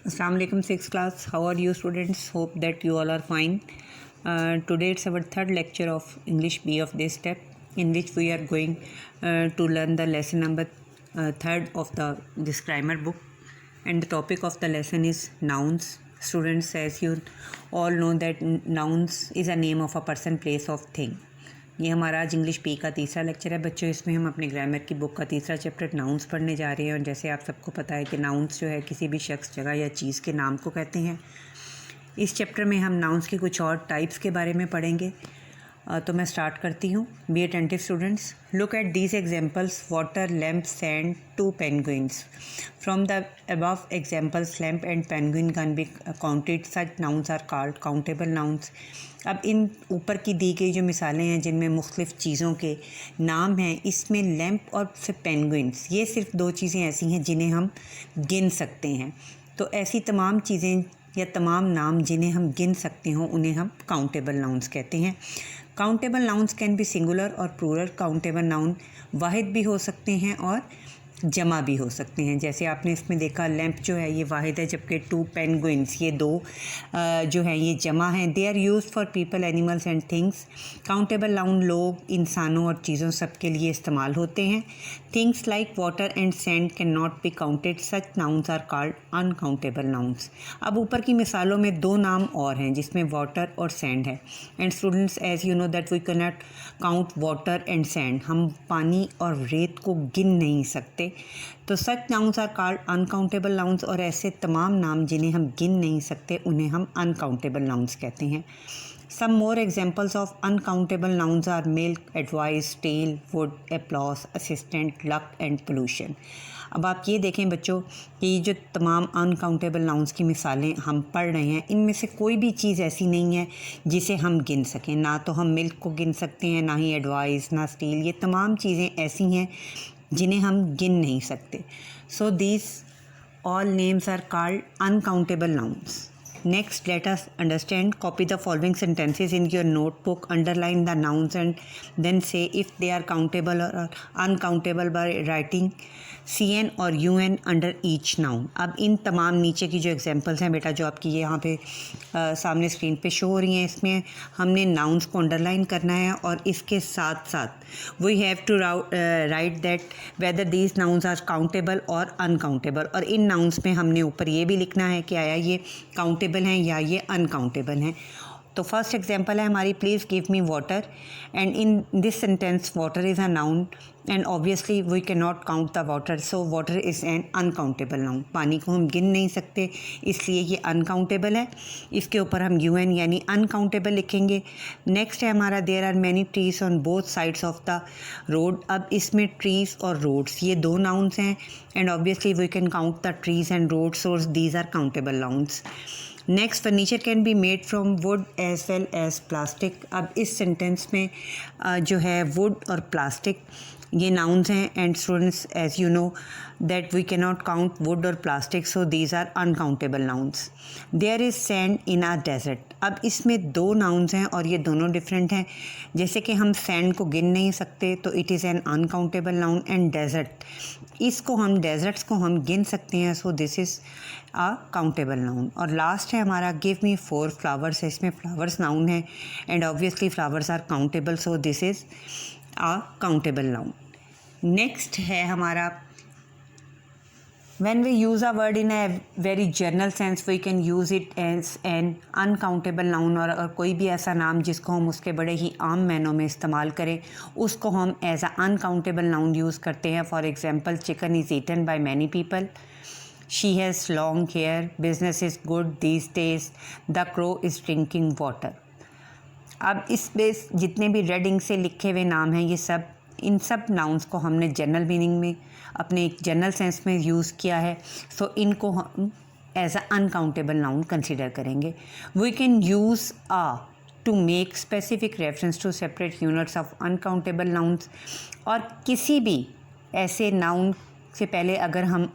Assalamu alaikum, sixth class. How are you, students? Hope that you all are fine. Today it's our third lecture of English B of this step, in which we are going to learn the lesson number third of this grammar book, and the topic of the lesson is nouns. Students, as you all know that nouns is a name of a person, place, of thing. ये हमारा आज English P का तीसरा lecture है बच्चों। इसमें हम अपने ग्रामर की बुक का तीसरा चैप्टर नाउन्स पढ़ने जा रहे हैं। और जैसे आप सबको पता है कि नाउन्स जो है किसी भी शख्स, जगह या चीज़ के नाम को कहते हैं। इस चैप्टर में हम नाउन्स के कुछ और टाइप्स के बारे में पढ़ेंगे। तो मैं स्टार्ट करती हूँ। Be attentive students, look at these examples: water, lamp, sand, 2 penguins. From the above examples lamp and penguin can be counted. Such nouns are called countable nouns. अब इन ऊपर की दी गई जो मिसालें हैं जिनमें मुख्तलिफ़ चीज़ों के नाम हैं, इसमें लैम्प और फिर पेंगुइन्स, ये सिर्फ 2 चीज़ें ऐसी हैं जिन्हें हम गिन सकते हैं। तो ऐसी तमाम चीज़ें या तमाम नाम जिन्हें हम गिन सकते हों उन्हें हम काउंटेबल नाउन्स कहते हैं। Countable nouns can be singular और प्लूरल। काउंटेबल नाउन वाहिद भी हो सकते हैं और जमा भी हो सकते हैं। जैसे आपने इसमें देखा, लैंप जो है ये वाहिद है, जबकि 2 पेंगुइन्स ये 2 जो है ये जमा हैं। They are used for people, animals and things. Countable noun लोग, इंसानों और चीज़ों सब के लिए इस्तेमाल होते हैं। Things like water and sand can not be counted. Such nouns are called uncountable nouns. अब ऊपर की मिसालों में 2 नाम और हैं जिसमें वाटर और सैंड है। And students, as you know that we can not count water and sand. हम पानी और रेत को गिन नहीं सकते। तो such nouns are called uncountable nouns. और ऐसे तमाम नाम जिन्हें हम गिन नहीं सकते उन्हें हम अनकाउंटेबल नाउन्स कहते हैं। Some more examples of uncountable nouns are milk, advice, tale, wood, applause, assistant, luck and pollution. अब आप ये देखें बच्चों कि ये जो तमाम अनकाउंटेबल नाउन्स की मिसालें हम पढ़ रहे हैं, इनमें से कोई भी चीज़ ऐसी नहीं है जिसे हम गिन सकें। ना तो हम मिल्क को गिन सकते हैं, ना ही एडवाइस, ना स्टील। ये तमाम चीज़ें ऐसी हैं जिन्हें हम गिन नहीं सकते। So these all names are called uncountable nouns. Next, let us understand. Copy the following sentences in your notebook. Underline the nouns and then say if they are countable or uncountable by writing CN और UN under each noun. अब इन तमाम नीचे की जो examples हैं बेटा, जो आपकी यहाँ पे सामने स्क्रीन पे शो हो रही हैं, इसमें हमने नाउन्स को अंडरलाइन करना है और इसके साथ साथ we have to write that whether these nouns are countable और अनकाउंटेबल। और इन नाउन्स में हमने ऊपर ये भी लिखना है कि आया ये काउंटेबल हैं या ये अनकाउंटेबल हैं। तो फर्स्ट एग्जांपल है हमारी, please give me water. And in this sentence water is a noun and obviously we can not count the water, so water is an uncountable noun. पानी को हम गिन नहीं सकते, इसलिए ये अनकाउंटेबल है। इसके ऊपर हम UN यानी अनकाउंटेबल लिखेंगे। नेक्स्ट है हमारा, there are many trees on both sides of the road. अब इसमें ट्रीज़ और रोड्स ये 2 नाउन्स हैं and obviously we can count the trees and road, so these are countable nouns. Next, furniture can be made from wood as well as plastic. अब इस sentence में जो है वुड और प्लास्टिक ये नाउन्स हैं and students, as you know that we can not count wood और plastic, so these are uncountable nouns. There is sand in a desert. अब इसमें 2 नाउन्स हैं और ये दोनों डिफरेंट हैं। जैसे कि हम सैंड को गिन नहीं सकते तो it is an uncountable noun, and desert deserts को हम गिन सकते हैं, so this is a countable noun. और लास्ट है हमारा, गिव मी 4 फ्लावर्स। इसमें फ्लावर्स नाउन है and obviously flowers are countable, so this is a countable noun. Next है हमारा, when we use a word in a very general sense we can use it as an uncountable noun। और कोई भी ऐसा नाम जिसको हम उसके बड़े ही आम मायनों में इस्तेमाल करें उसको हम as a uncountable noun use करते हैं। For example, chicken is eaten by many people, she has long hair, business is good these days, the crow is drinking water. अब इसमें जितने भी रेड इंक से लिखे हुए नाम हैं ये सब, इन सब नाउन्स को हमने जनरल मीनिंग में अपने एक जनरल सेंस में यूज़ किया है, सो इनको हम as a uncountable noun consider करेंगे। We can use a to make specific reference to separate units of uncountable nouns. और किसी भी ऐसे नाउन से पहले अगर हम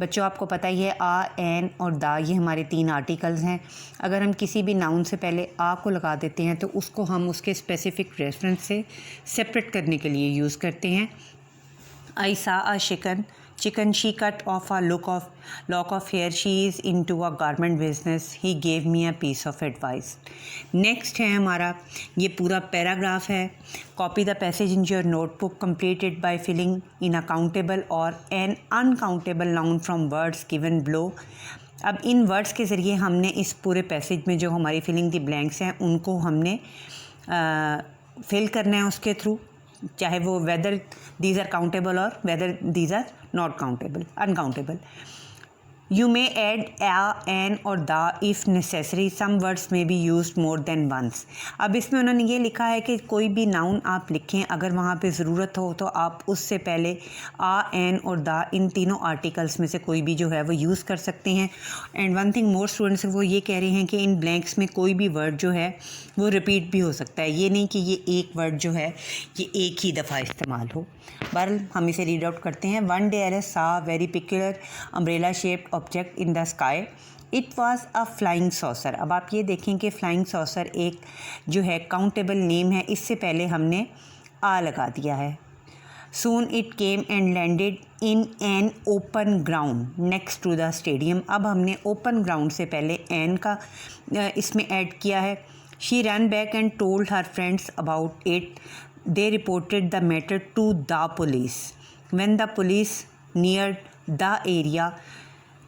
बच्चों आपको पता ही है आ, एन और दा ये हमारे 3 आर्टिकल्स हैं। अगर हम किसी भी नाउन से पहले आ को लगा देते हैं तो उसको हम उसके स्पेसिफिक रेफरेंस से सेपरेट करने के लिए यूज़ करते हैं। आई सा अ chicken chicken. She cut off a lock of hair. She is into a garment business. He gave me a piece of advice. Next है हमारा ये पूरा पैराग्राफ है. Copy the passage in your notebook completed by filling in a countable or an uncountable noun from words given below. अब इन words के ज़रिए हमने इस पूरे पैसेज में जो हमारी फिलिंग दी ब्लैंक्स हैं उनको हमने फिल करना है उसके थ्रू, चाहे वो वेदर दीज आर काउंटेबल और whether these are not countable, uncountable. You may add a, an और the if necessary. Some words may be used more than once. अब इसमें उन्होंने ये लिखा है कि कोई भी नाउन आप लिखें, अगर वहाँ पे ज़रूरत हो तो आप उससे पहले a, an और the इन तीनों आर्टिकल्स में से कोई भी जो है वो यूज़ कर सकते हैं. And one thing more students वो ये कह रहे हैं कि इन ब्लैंक्स में कोई भी वर्ड जो है वो रिपीट भी हो सकता है. ये नहीं कि ये एक वर्ड जो है ये एक ही दफ़ा इस्तेमाल हो. बहरहाल हम इसे रीड आउट करते हैं. One day Alice saw very peculiar umbrella shaped object in the sky. It was a flying saucer. अब आप ये देखें कि flying saucer एक जो है काउंटेबल नेम है, इससे पहले हमने आ लगा दिया है. Soon it came and landed in an open ground next to the stadium. अब हमने open ground से पहले an का इसमें ऐड किया है. She ran back and told her friends about it. They reported the matter to the police. When the police neared the area,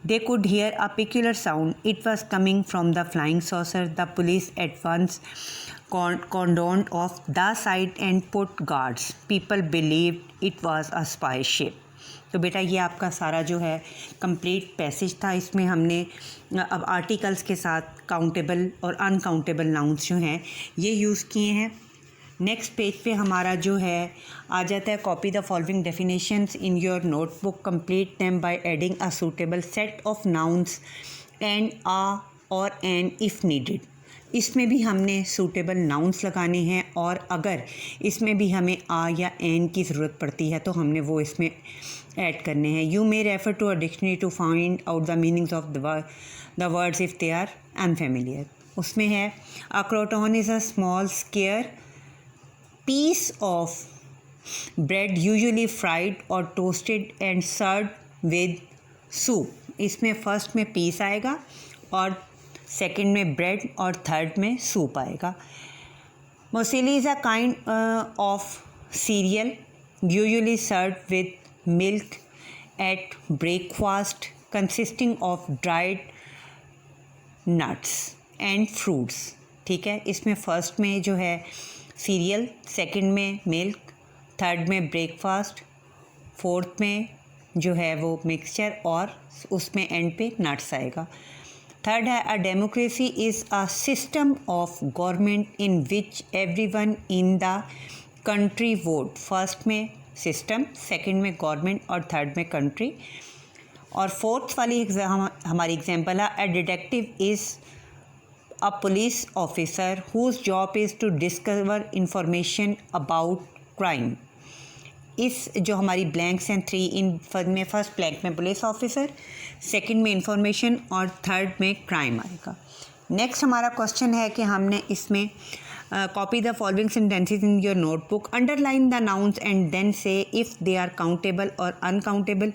they could hear a peculiar sound. It was coming from the flying saucer. The police at once cordoned off the site and put guards. People believed it was a spy ship. तो बेटा ये आपका सारा जो है complete passage था. इसमें हमने अब आर्टिकल्स के साथ काउंटेबल और अनकाउंटेबल नाउन्स जो हैं ये यूज़ किए हैं. नेक्स्ट पेज पे हमारा जो है आ जाता है copy the following definitions in your notebook, complete them by adding a suitable set of nouns and a और एन इफ़ नीडेड. इसमें भी हमने सूटेबल नाउन्स लगाने हैं और अगर इसमें भी हमें आ या एन की ज़रूरत पड़ती है तो हमने वो इसमें ऐड करने हैं. You may refer to a dictionary to find out the meanings of the words if they are unfamiliar. उसमें है a crouton is a small square piece of bread usually fried or toasted and served with soup. इसमें first में piece आएगा और second में bread और third में soup आएगा. Muesli is a kind of cereal usually served with milk at breakfast, consisting of dried nuts and fruits. ठीक है, इसमें फर्स्ट में जो है सीरियल, सेकंड में मिल्क, थर्ड में ब्रेकफास्ट, फोर्थ में जो है वो मिक्सचर और उसमें एंड पे नट्स आएगा. थर्ड है a democracy is a system of government in which everyone in the country vote. First में सिस्टम, सेकंड में गवर्नमेंट और थर्ड में कंट्री. और फोर्थ वाली हमारी एग्जांपल है अ detective is a police officer whose job is to discover information about crime. इस जो हमारी ब्लैंक्स हैं 3 इन में फर्स्ट ब्लैंक में पुलिस ऑफिसर, सेकंड में इंफॉर्मेशन और थर्ड में क्राइम आएगा. नेक्स्ट हमारा क्वेश्चन है कि हमने इसमें copy the following sentences in your notebook, underline the nouns and then say if they are countable और अनकाउंटेबल.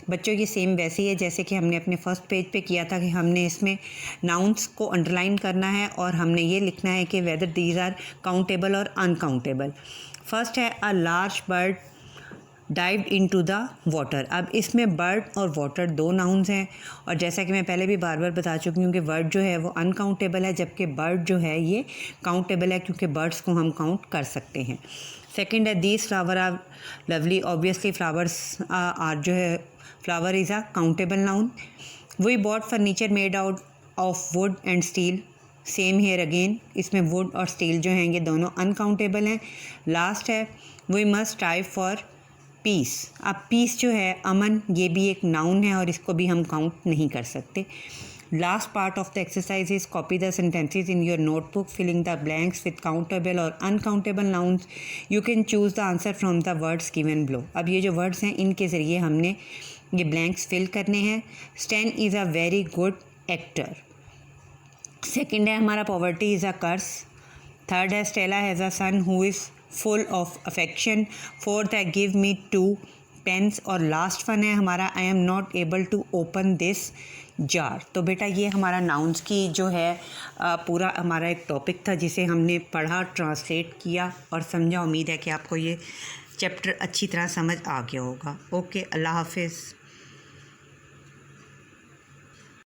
बच्चों की सेम वैसे ही है जैसे कि हमने अपने फर्स्ट पेज पे किया था कि हमने इसमें नाउन्स को अंडरलाइन करना है और हमने ये लिखना है कि वेदर दीज आर काउंटेबल और अनकाउंटेबल. फर्स्ट है a large bird dived into the water. अब इसमें बर्ड और वाटर 2 नाउन्स हैं और जैसा कि मैं पहले भी बार बार बता चुकी हूँ कि वर्ड जो है वो अनकाउंटेबल है जबकि बर्ड जो है ये काउंटेबल है क्योंकि बर्ड्स को हम काउंट कर सकते हैं. सेकंड है these flower are lovely. Obviously flowers are जो है flower is a countable noun. We bought furniture made out of wood and steel. Same here again, इसमें वुड और स्टील जो हैं ये दोनों अनकाउंटेबल हैं. लास्ट है we must strive for peace. अब पीस जो है अमन, ये भी एक नाउन है और इसको भी हम काउंट नहीं कर सकते. Last part of the exercise is copy the sentences in your notebook filling the blanks with countable और uncountable nouns. You can choose the answer from the words given below. अब ये जो वर्ड्स हैं इनके ज़रिए हमने ये ब्लैंक्स फिल करने हैं. Stan is a very good actor. Second है हमारा poverty is a curse. Third है Stella has a son who is full of affection. Fourth है give me 2 पेन्स और लास्ट वन है हमारा I am not able to open this jar. तो बेटा ये हमारा नाउन्स की जो है पूरा हमारा एक टॉपिक था जिसे हमने पढ़ा, ट्रांसलेट किया और समझा। उम्मीद है कि आपको ये चैप्टर अच्छी तरह समझ आ गया होगा। ओके, अल्लाह हाफिज़।